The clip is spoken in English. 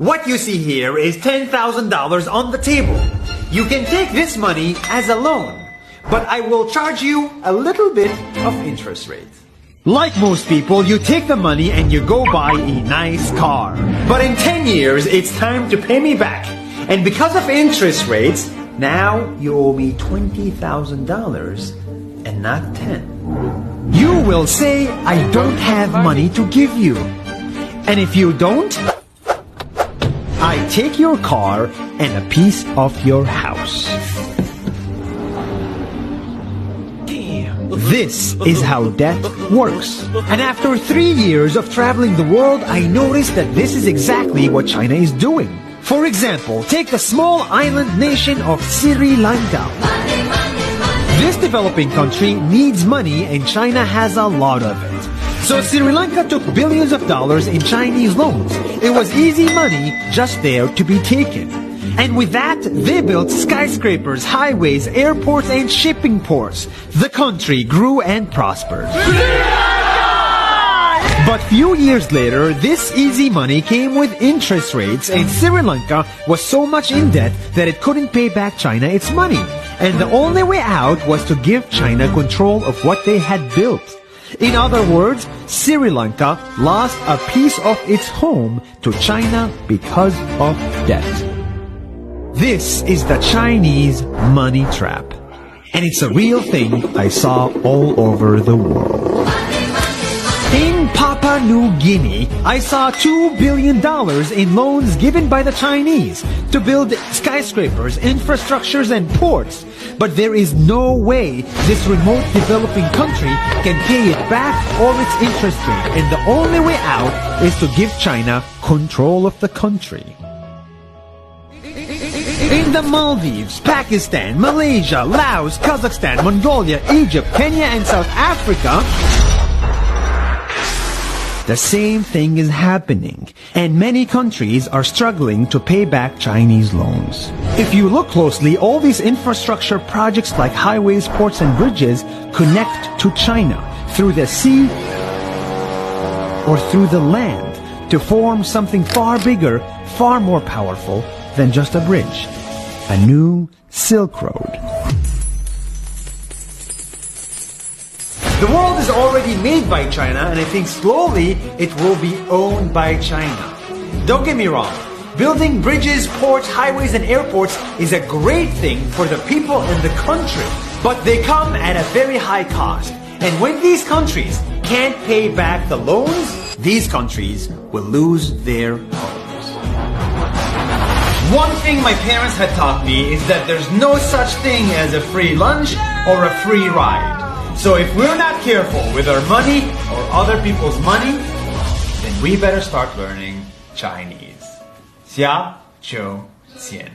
What you see here is $10,000 on the table. You can take this money as a loan, but I will charge you a little bit of interest rate. Like most people, you take the money and you go buy a nice car. But in 10 years, it's time to pay me back. And because of interest rates, now you owe me $20,000 and not 10. You will say, I don't have money to give you. And if you don't, I take your car and a piece of your house. This is how debt works. And after 3 years of traveling the world, I noticed that this is exactly what China is doing. For example, take the small island nation of Sri Lanka. This developing country needs money and China has a lot of it. So Sri Lanka took billions of dollars in Chinese loans. It was easy money just there to be taken. And with that, they built skyscrapers, highways, airports, and shipping ports. The country grew and prospered. But few years later, this easy money came with interest rates, and Sri Lanka was so much in debt that it couldn't pay back China its money. And the only way out was to give China control of what they had built. In other words, Sri Lanka lost a piece of its home to China because of debt. This is the Chinese money trap. And it's a real thing I saw all over the world. In Papua New Guinea, I saw $2 billion in loans given by the Chinese to build skyscrapers, infrastructures, and ports. But there is no way this remote developing country can pay it back or its interest rate. And the only way out is to give China control of the country. In the Maldives, Pakistan, Malaysia, Laos, Kazakhstan, Mongolia, Egypt, Kenya, and South Africa, the same thing is happening, and many countries are struggling to pay back Chinese loans. If you look closely, all these infrastructure projects like highways, ports, and bridges connect to China through the sea or through the land to form something far bigger, far more powerful than just a bridge. A new Silk Road. The world is already made by China, and I think slowly it will be owned by China. Don't get me wrong, building bridges, ports, highways, and airports is a great thing for the people and the country, but they come at a very high cost. And when these countries can't pay back the loans, these countries will lose their homes. One thing my parents had taught me is that there's no such thing as a free lunch or a free ride. So if we're not careful with our money or other people's money, then we better start learning Chinese. 下周见。